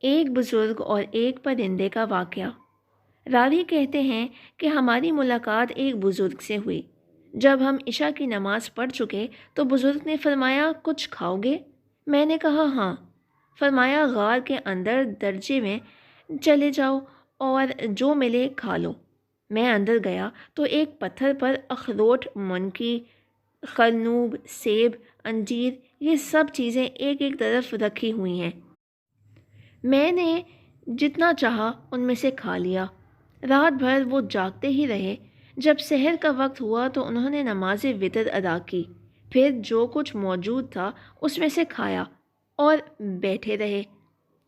ایک بزرگ اور ایک پرندے کا واقعہ۔ راوی کہتے ہیں کہ ہماری ملاقات ایک بزرگ سے ہوئی۔ جب ہم عشاء کی نماز پڑھ چکے تو بزرگ نے فرمایا، کچھ کھاؤ گے؟ میں نے کہا ہاں۔ فرمایا، غار کے اندر درجے میں چلے جاؤ اور جو ملے کھا لو۔ میں اندر گیا تو ایک پتھر پر اخروٹ، منکی، خرنوب، سیب، انجیر، یہ سب چیزیں ایک ایک طرف رکھی ہوئی ہیں۔ میں نے جتنا چاہا ان میں سے کھا لیا۔ رات بھر وہ جاگتے ہی رہے۔ جب سحر کا وقت ہوا تو انہوں نے نماز وتر ادا کی، پھر جو کچھ موجود تھا اس میں سے کھایا اور بیٹھے رہے،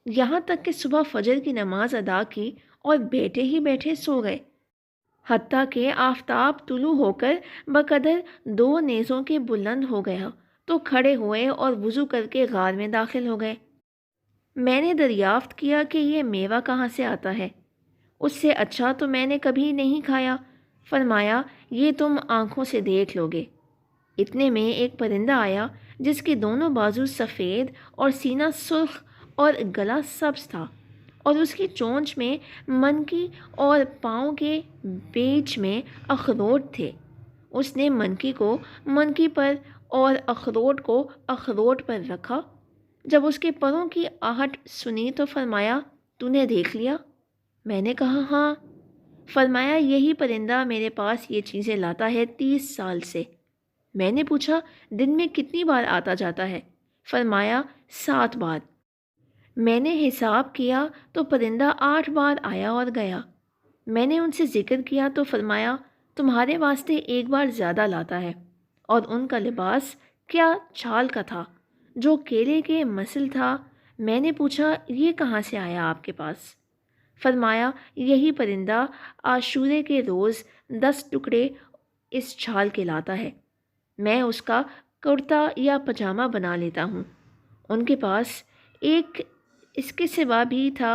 یہاں تک کہ صبح فجر کی نماز ادا کی اور بیٹھے ہی بیٹھے سو گئے، حتیٰ کہ آفتاب طلوع ہو کر بقدر 2 نیزوں کے بلند ہو گیا تو کھڑے ہوئے اور وضو کر کے غار میں داخل ہو گئے۔ میں نے دریافت کیا کہ یہ میوہ کہاں سے آتا ہے؟ اس سے اچھا تو میں نے کبھی نہیں کھایا۔ فرمایا، یہ تم آنکھوں سے دیکھ لو گے۔ اتنے میں ایک پرندہ آیا جس کے دونوں بازو سفید اور سینہ سرخ اور گلا سبز تھا، اور اس کی چونچ میں منکی اور پاؤں کے بیچ میں اخروٹ تھے۔ اس نے منکی کو منکی پر اور اخروٹ کو اخروٹ پر رکھا۔ جب اس کے پروں کی آہٹ سنی تو فرمایا، تو نے دیکھ لیا؟ میں نے کہا ہاں۔ فرمایا، یہی پرندہ میرے پاس یہ چیزیں لاتا ہے 30 سال سے۔ میں نے پوچھا، دن میں کتنی بار آتا جاتا ہے؟ فرمایا، 7 بار۔ میں نے حساب کیا تو پرندہ 8 بار آیا اور گیا۔ میں نے ان سے ذکر کیا تو فرمایا، تمہارے واسطے 1 بار زیادہ لاتا ہے، اور ان کا لباس کیا چھال کا تھا جو کیلے کے مثل تھا۔ میں نے پوچھا، یہ کہاں سے آیا آپ کے پاس؟ فرمایا، یہی پرندہ عاشورے کے روز 10 ٹکڑے اس چھال کے لاتا ہے، میں اس کا کرتا یا پجامہ بنا لیتا ہوں۔ ان کے پاس ایک اس کے سوا بھی تھا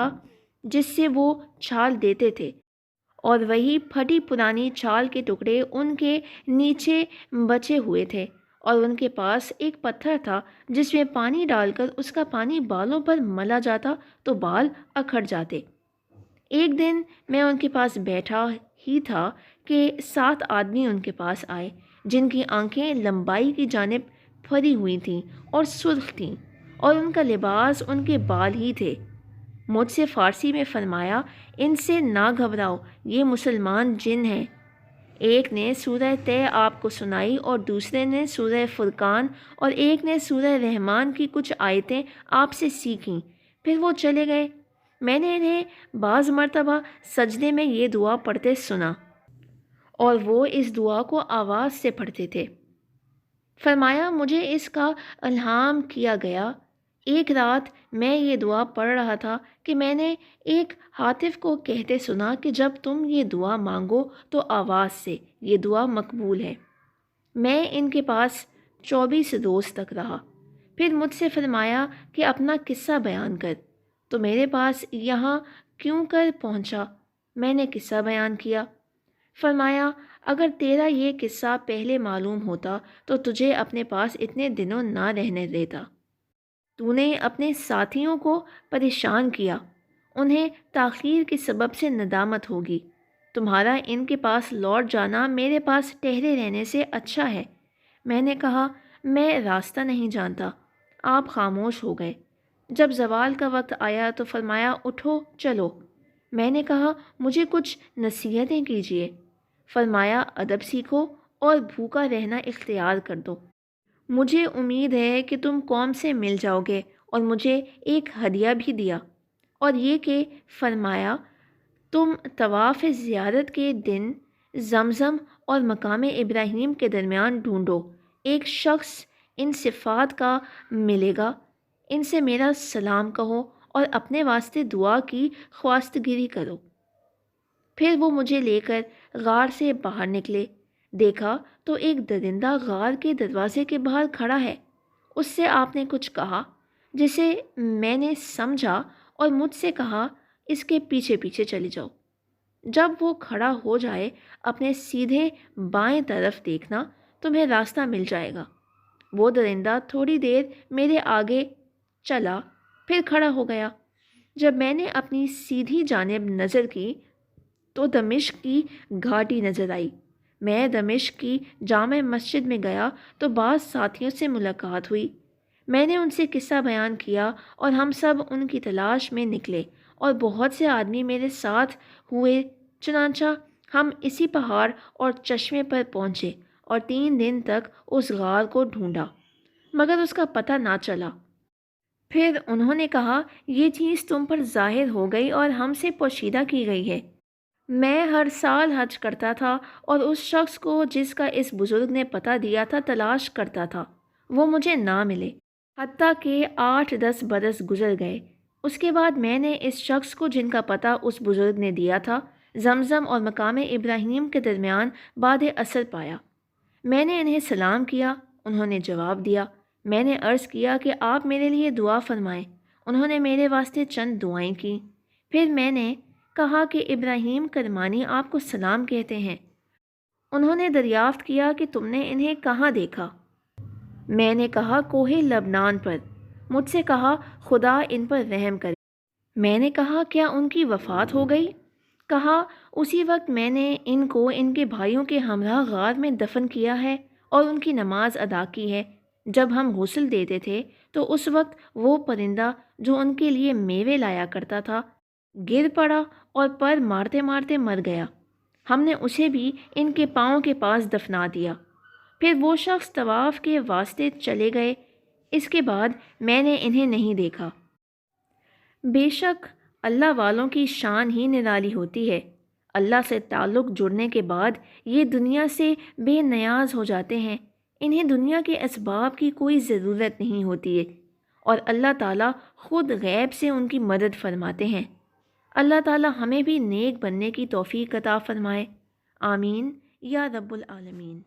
جس سے وہ چھال دیتے تھے، اور وہی پھٹی پرانی چھال کے ٹکڑے ان کے نیچے بچے ہوئے تھے، اور ان کے پاس ایک پتھر تھا جس میں پانی ڈال کر اس کا پانی بالوں پر ملا جاتا تو بال اکھڑ جاتے۔ ایک دن میں ان کے پاس بیٹھا ہی تھا کہ 7 آدمی ان کے پاس آئے جن کی آنکھیں لمبائی کی جانب پھری ہوئی تھیں اور سرخ تھیں، اور ان کا لباس ان کے بال ہی تھے۔ مجھ سے فارسی میں فرمایا، ان سے نہ گھبراؤ، یہ مسلمان جن ہیں۔ ایک نے سورہ طے آپ کو سنائی اور دوسرے نے سورہ فرقان اور ایک نے سورہ رحمان کی کچھ آیتیں آپ سے سیکھیں، پھر وہ چلے گئے۔ میں نے انہیں بعض مرتبہ سجدے میں یہ دعا پڑھتے سنا، اور وہ اس دعا کو آواز سے پڑھتے تھے۔ فرمایا، مجھے اس کا الہام کیا گیا۔ ایک رات میں یہ دعا پڑھ رہا تھا کہ میں نے ایک ہاتف کو کہتے سنا کہ جب تم یہ دعا مانگو تو آواز سے، یہ دعا مقبول ہے۔ میں ان کے پاس 24 روز تک رہا، پھر مجھ سے فرمایا کہ اپنا قصہ بیان کر، تو میرے پاس یہاں کیوں کر پہنچا؟ میں نے قصہ بیان کیا۔ فرمایا، اگر تیرا یہ قصہ پہلے معلوم ہوتا تو تجھے اپنے پاس اتنے دنوں نہ رہنے دیتا۔ تو نے اپنے ساتھیوں کو پریشان کیا، انہیں تاخیر کے سبب سے ندامت ہوگی۔ تمہارا ان کے پاس لوٹ جانا میرے پاس ٹھہرے رہنے سے اچھا ہے۔ میں نے کہا، میں راستہ نہیں جانتا۔ آپ خاموش ہو گئے۔ جب زوال کا وقت آیا تو فرمایا، اٹھو چلو۔ میں نے کہا، مجھے کچھ نصیحتیں کیجیے۔ فرمایا، ادب سیکھو اور بھوکا رہنا اختیار کر دو۔ مجھے امید ہے کہ تم قوم سے مل جاؤ گے، اور مجھے ایک ہدیہ بھی دیا، اور یہ کہ فرمایا، تم طواف زیارت کے دن زمزم اور مقام ابراہیم کے درمیان ڈھونڈو، ایک شخص ان صفات کا ملے گا، ان سے میرا سلام کہو اور اپنے واسطے دعا کی خواستگیری کرو۔ پھر وہ مجھے لے کر غار سے باہر نکلے۔ دیکھا تو ایک درندہ غار کے دروازے کے باہر کھڑا ہے۔ اس سے آپ نے کچھ کہا جسے میں نے سمجھا اور مجھ سے کہا، اس کے پیچھے پیچھے چلی جاؤ۔ جب وہ کھڑا ہو جائے اپنے سیدھے بائیں طرف دیکھنا، تمہیں راستہ مل جائے گا۔ وہ درندہ تھوڑی دیر میرے آگے چلا، پھر کھڑا ہو گیا۔ جب میں نے اپنی سیدھی جانب نظر کی تو دمشق کی گھاٹی نظر آئی۔ میں دمشق کی جامع مسجد میں گیا تو بعض ساتھیوں سے ملاقات ہوئی۔ میں نے ان سے قصہ بیان کیا اور ہم سب ان کی تلاش میں نکلے اور بہت سے آدمی میرے ساتھ ہوئے۔ چنانچہ ہم اسی پہاڑ اور چشمے پر پہنچے اور 3 دن تک اس غار کو ڈھونڈا مگر اس کا پتہ نہ چلا۔ پھر انہوں نے کہا، یہ چیز تم پر ظاہر ہو گئی اور ہم سے پوشیدہ کی گئی ہے۔ میں ہر سال حج کرتا تھا اور اس شخص کو جس کا اس بزرگ نے پتہ دیا تھا تلاش کرتا تھا، وہ مجھے نہ ملے، حتیٰ کہ 8-10 برس گزر گئے۔ اس کے بعد میں نے اس شخص کو جن کا پتہ اس بزرگ نے دیا تھا زمزم اور مقام ابراہیم کے درمیان بعد اثر پایا۔ میں نے انہیں سلام کیا، انہوں نے جواب دیا۔ میں نے عرض کیا کہ آپ میرے لیے دعا فرمائیں، انہوں نے میرے واسطے چند دعائیں کیں۔ پھر میں نے کہا کہ ابراہیم کرمانی آپ کو سلام کہتے ہیں۔ انہوں نے دریافت کیا کہ تم نے انہیں کہاں دیکھا؟ میں نے کہا کوہ لبنان پر۔ مجھ سے کہا خدا ان پر رحم کرے۔ میں نے کہا کیا ان کی وفات ہو گئی؟ کہا اسی وقت میں نے ان کو ان کے بھائیوں کے ہمراہ غار میں دفن کیا ہے اور ان کی نماز ادا کی ہے۔ جب ہم غسل دیتے تھے تو اس وقت وہ پرندہ جو ان کے لیے میوے لایا کرتا تھا گر پڑا اور پر مارتے مارتے مر گیا۔ ہم نے اسے بھی ان کے پاؤں کے پاس دفنا دیا۔ پھر وہ شخص طواف کے واسطے چلے گئے۔ اس کے بعد میں نے انہیں نہیں دیکھا۔ بے شک اللہ والوں کی شان ہی نرالی ہوتی ہے۔ اللہ سے تعلق جڑنے کے بعد یہ دنیا سے بے نیاز ہو جاتے ہیں۔ انہیں دنیا کے اسباب کی کوئی ضرورت نہیں ہوتی ہے اور اللہ تعالیٰ خود غیب سے ان کی مدد فرماتے ہیں۔ اللہ تعالیٰ ہمیں بھی نیک بننے کی توفیق عطا فرمائے۔ آمین یا رب العالمین۔